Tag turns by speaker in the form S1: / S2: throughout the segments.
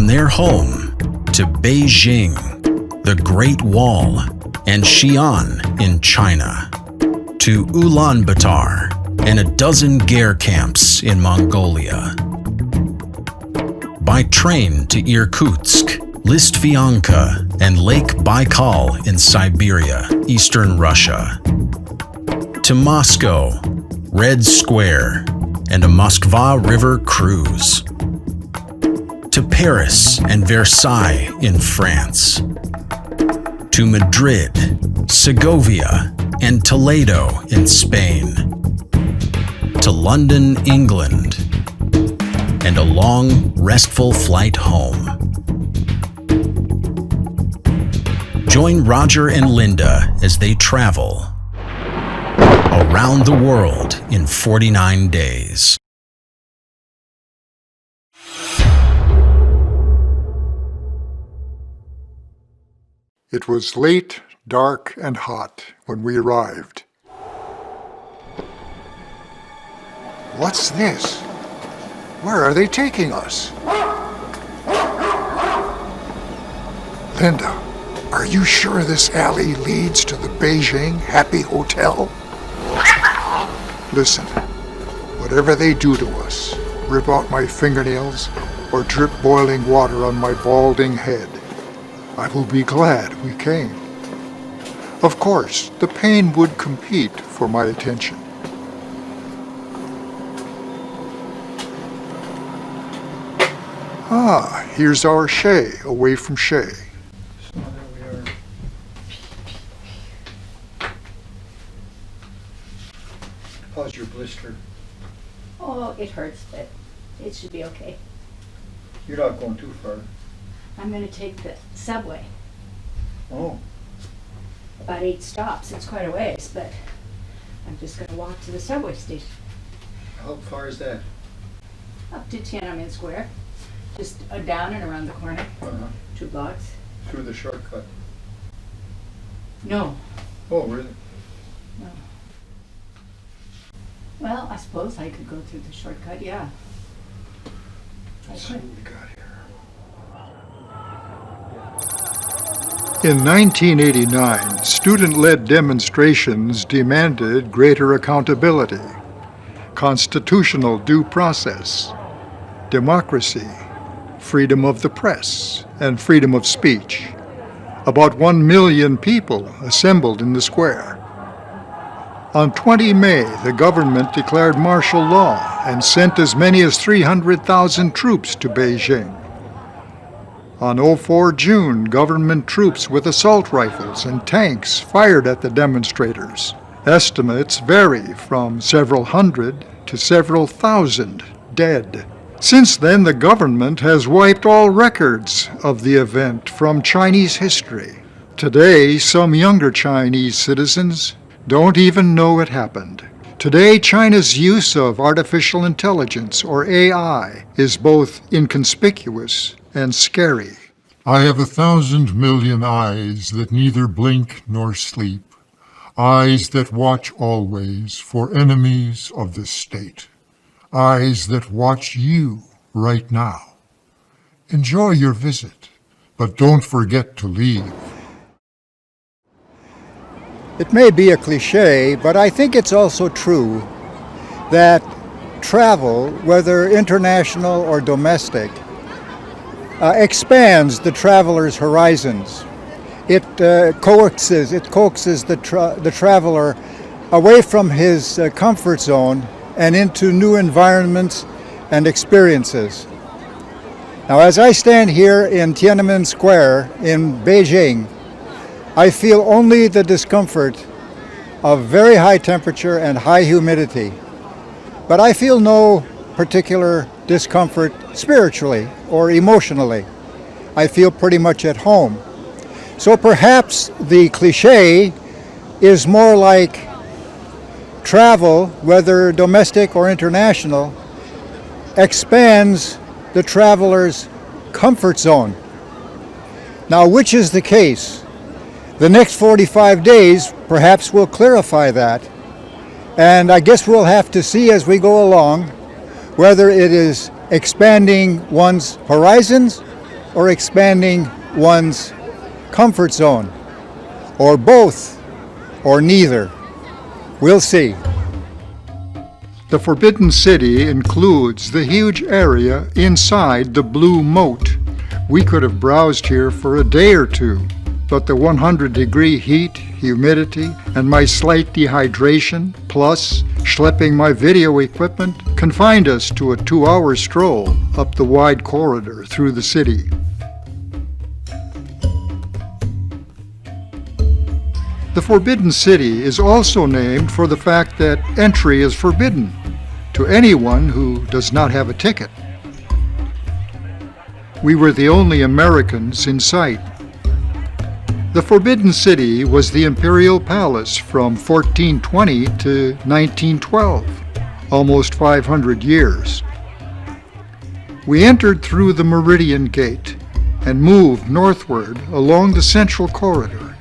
S1: From their home to Beijing, the Great Wall, and Xian in China, to Ulaanbaatar and a dozen Gare camps in Mongolia. By train to Irkutsk, Listvyanka, and Lake Baikal in Siberia, eastern Russia. To Moscow, Red Square, and a Moskva River cruise. To Paris and Versailles in France. To Madrid, Segovia, and Toledo in Spain. To London, England, and a long, restful flight home. Join Roger and Linda as they travel around the world in 49 days.
S2: It was late, dark, and hot when we arrived. What's this? Where are they taking us? Linda, are you sure this alley leads to the Beijing Happy Hotel? Listen, whatever they do to us, rip out my fingernails or drip boiling water on my balding head, I will be glad we came. Of course, the pain would compete for my attention. Ah, here's our Shay, away from Shay.
S3: So there we are. How's your blister?
S4: Oh, it hurts, but it should be okay.
S3: You're not going too far.
S4: I'm going to take the subway.
S3: Oh,
S4: About 8 stops. It's quite a ways, but I'm just going to walk to the subway station.
S3: how far is that?
S4: Up to Tiananmen Square. Just down and around the corner. 2 blocks.
S3: Through the shortcut.
S4: No.
S3: Oh, really?
S4: No. Well, I suppose I could go through the shortcut, yeah. I
S3: Let's see
S4: could.
S3: what we got here.
S2: In 1989, student-led demonstrations demanded greater accountability, constitutional due process, democracy, freedom of the press, and freedom of speech. About 1 million people assembled in the square. On 20 May, the government declared martial law and sent as many as 300,000 troops to Beijing. On 04 June, government troops with assault rifles and tanks fired at the demonstrators. Estimates vary from several hundred to several thousand dead. Since then, the government has wiped all records of the event from Chinese history. Today, some younger Chinese citizens don't even know it happened. Today, China's use of artificial intelligence, or AI, is both inconspicuous and scary.
S5: I have 1,000 million eyes that neither blink nor sleep, eyes that watch always for enemies of the state, eyes that watch you right now. Enjoy your visit, but don't forget to leave.
S6: It may be a cliche, but I think it's also true that travel, whether international or domestic, expands the traveler's horizons. It coaxes the traveler away from his comfort zone and into new environments and experiences. Now, as I stand here in Tiananmen Square in Beijing, I feel only the discomfort of very high temperature and high humidity. But I feel no particular discomfort spiritually or emotionally. I feel pretty much at home. So perhaps the cliche is more like travel, whether domestic or international, expands the traveler's comfort zone. Now, which is the case? The next 45 days perhaps will clarify that. And I guess we'll have to see as we go along whether it is expanding one's horizons or expanding one's comfort zone, or both, or neither. We'll see.
S2: The Forbidden City includes the huge area inside the Blue Moat. We could have browsed here for a day or two, but the 100-degree heat, humidity, and my slight dehydration, plus schlepping my video equipment, confined us to a 2-hour stroll up the wide corridor through the city. The Forbidden City is also named for the fact that entry is forbidden to anyone who does not have a ticket. We were the only Americans in sight. The Forbidden City was the imperial palace from 1420 to 1912, almost 500 years. We entered through the Meridian Gate and moved northward along the central corridor,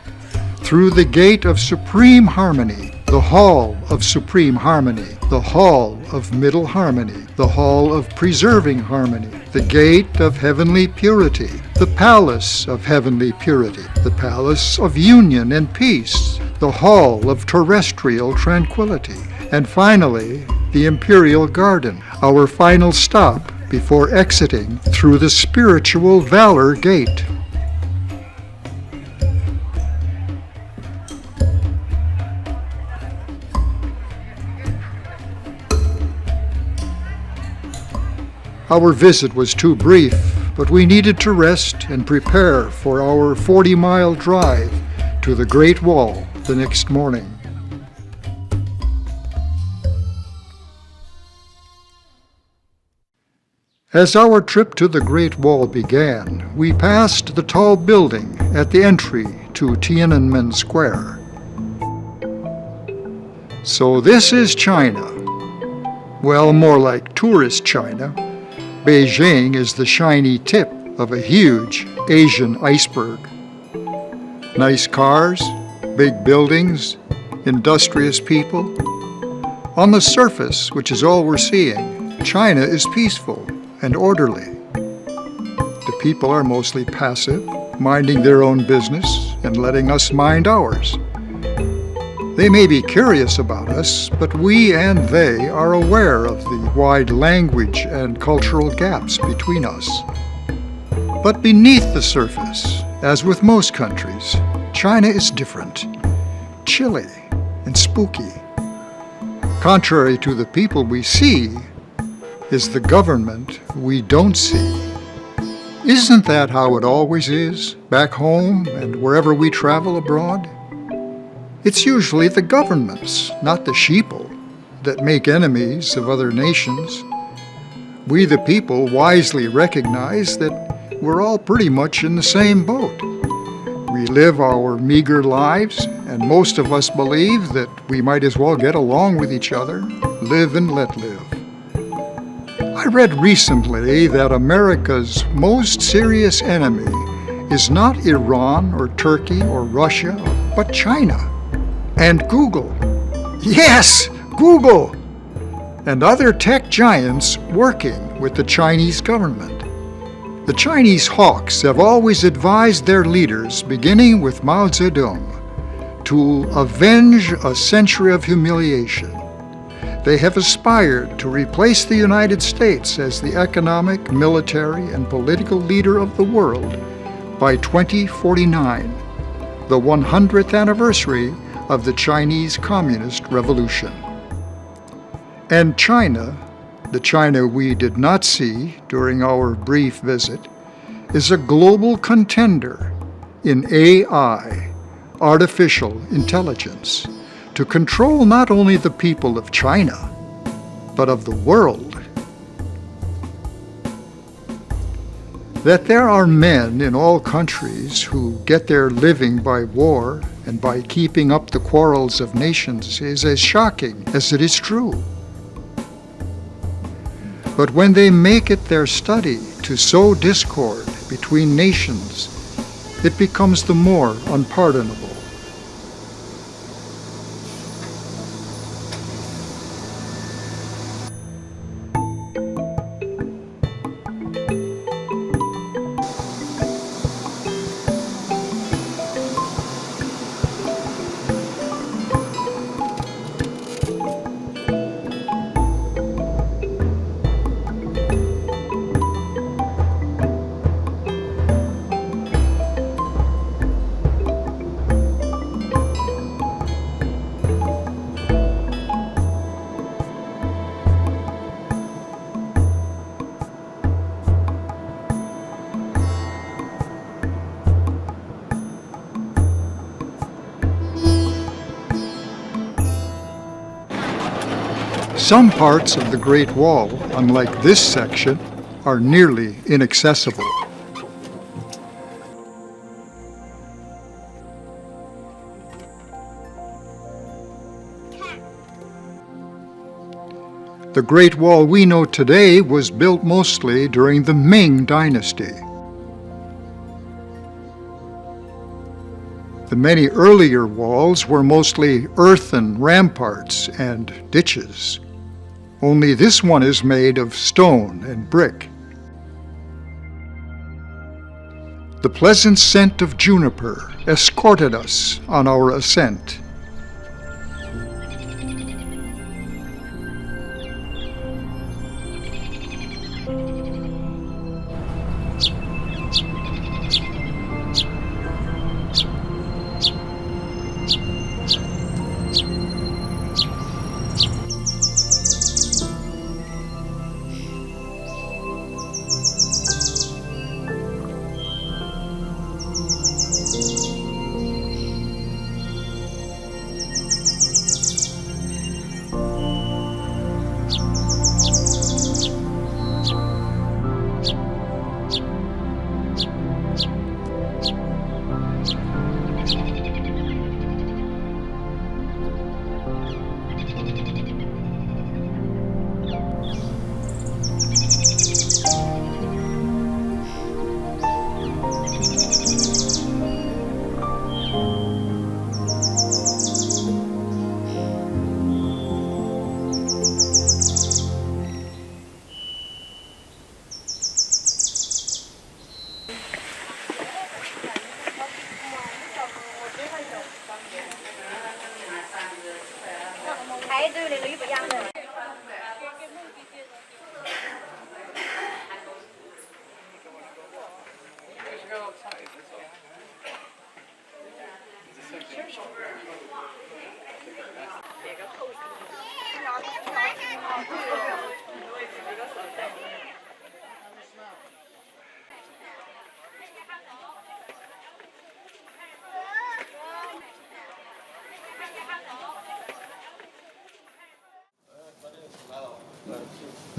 S2: through the Gate of Supreme Harmony, the Hall of Supreme Harmony, the Hall of Middle Harmony, the Hall of Preserving Harmony, the Gate of Heavenly Purity, the Palace of Heavenly Purity, the Palace of Union and Peace, the Hall of Terrestrial Tranquility, and finally, the Imperial Garden, our final stop before exiting through the Spiritual Valor Gate. Our visit was too brief, but we needed to rest and prepare for our 40-mile drive to the Great Wall the next morning. As our trip to the Great Wall began, we passed the tall building at the entry to Tiananmen Square. So this is China. Well, more like tourist China. Beijing is the shiny tip of a huge Asian iceberg. Nice cars, big buildings, industrious people. On the surface, which is all we're seeing, China is peaceful and orderly. The people are mostly passive, minding their own business and letting us mind ours. They may be curious about us, but we and they are aware of the wide language and cultural gaps between us. But beneath the surface, as with most countries, China is different, chilly and spooky. Contrary to the people we see, is the government we don't see. Isn't that how it always is, back home and wherever we travel abroad? It's usually the governments, not the sheeple, that make enemies of other nations. We the people wisely recognize that we're all pretty much in the same boat. We live our meager lives, and most of us believe that we might as well get along with each other, live and let live. I read recently that America's most serious enemy is not Iran or Turkey or Russia, but China. And Google. Yes, Google! And other tech giants working with the Chinese government. The Chinese hawks have always advised their leaders, beginning with Mao Zedong, to avenge a century of humiliation. They have aspired to replace the United States as the economic, military, and political leader of the world by 2049, the 100th anniversary of the Chinese Communist Revolution. And China, the China we did not see during our brief visit, is a global contender in AI, artificial intelligence, to control not only the people of China, but of the world. That there are men in all countries who get their living by war and by keeping up the quarrels of nations is as shocking as it is true. But when they make it their study to sow discord between nations, it becomes the more unpardonable. Some parts of the Great Wall, unlike this section, are nearly inaccessible. The Great Wall we know today was built mostly during the Ming Dynasty. The many earlier walls were mostly earthen ramparts and ditches. Only this one is made of stone and brick. The pleasant scent of juniper escorted us on our ascent.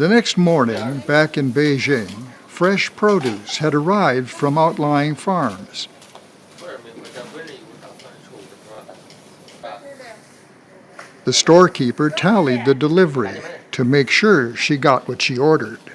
S2: The next morning, back in Beijing, fresh produce had arrived from outlying farms. The storekeeper tallied the delivery to make sure she got what she ordered.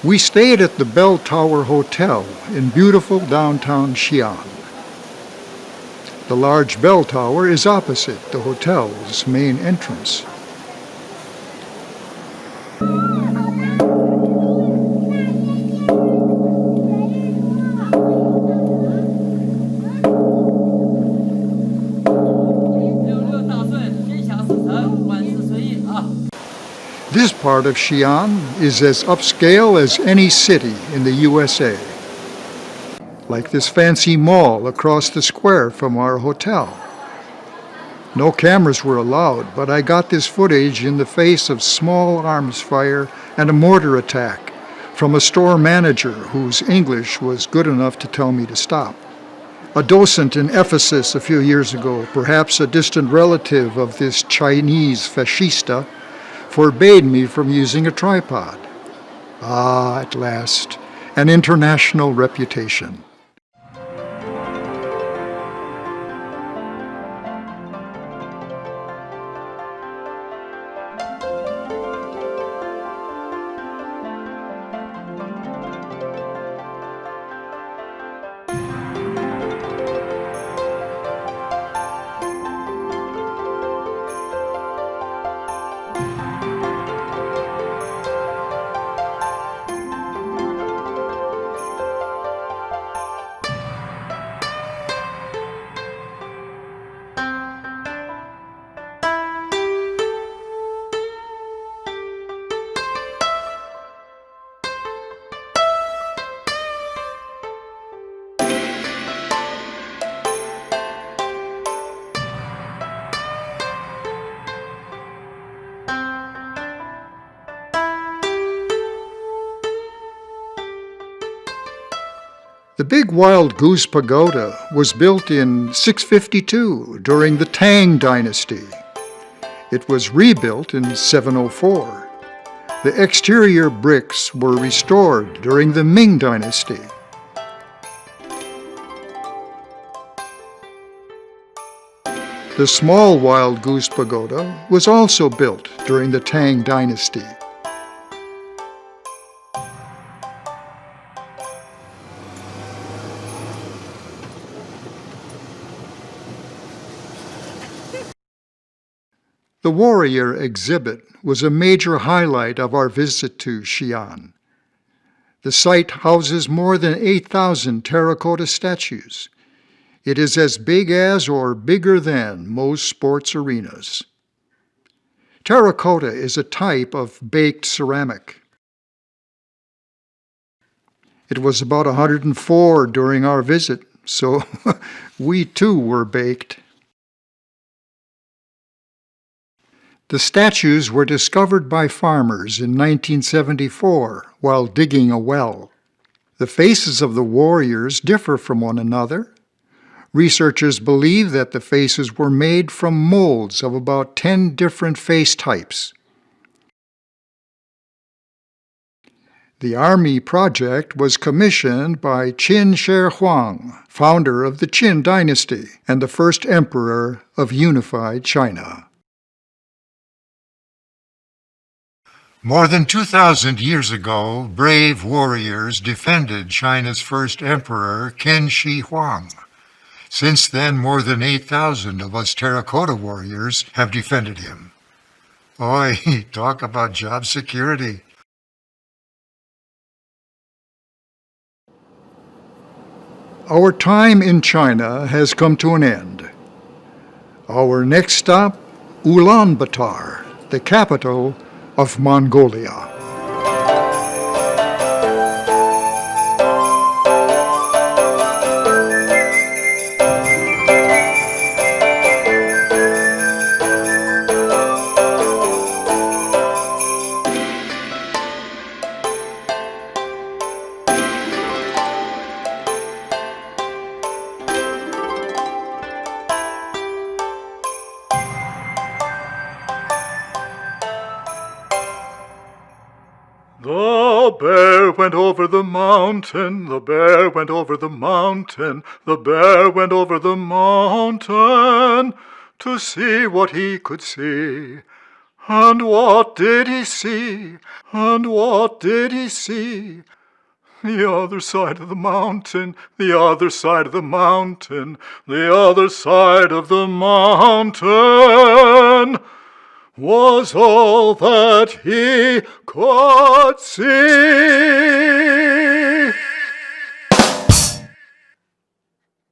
S2: We stayed at the Bell Tower Hotel in beautiful downtown Xian. The large bell tower is opposite the hotel's main entrance. This part of Xi'an is as upscale as any city in the USA. Like this fancy mall across the square from our hotel. No cameras were allowed, but I got this footage in the face of small arms fire and a mortar attack from a store manager whose English was good enough to tell me to stop. A docent in Ephesus a few years ago, perhaps a distant relative of this Chinese fascista, forbade me from using a tripod. Ah, at last, an international reputation. The big Wild Goose Pagoda was built in 652 during the Tang Dynasty. It was rebuilt in 704. The exterior bricks were restored during the Ming Dynasty. The small Wild Goose Pagoda was also built during the Tang Dynasty. The warrior exhibit was a major highlight of our visit to Xi'an. The site houses more than 8,000 terracotta statues. It is as big as or bigger than most sports arenas. Terracotta is a type of baked ceramic. It was about 104 during our visit, so we too were baked. The statues were discovered by farmers in 1974 while digging a well. The faces of the warriors differ from one another. Researchers believe that the faces were made from molds of about 10 different face types. The Army project was commissioned by Qin Shi Huang, founder of the Qin dynasty and the first emperor of unified China.
S5: More than 2,000 years ago, brave warriors defended China's first emperor, Qin Shi Huang. Since then, more than 8,000 of us terracotta warriors have defended him. Oi, talk about job security.
S2: Our time in China has come to an end. Our next stop, Ulaanbaatar, the capital of Mongolia.
S7: The bear went over the mountain, the bear went over the mountain, the bear went over the mountain to see what he could see. And what did he see? And what did he see? The other side of the mountain, the other side of the mountain, the other side of the mountain was all that he could see.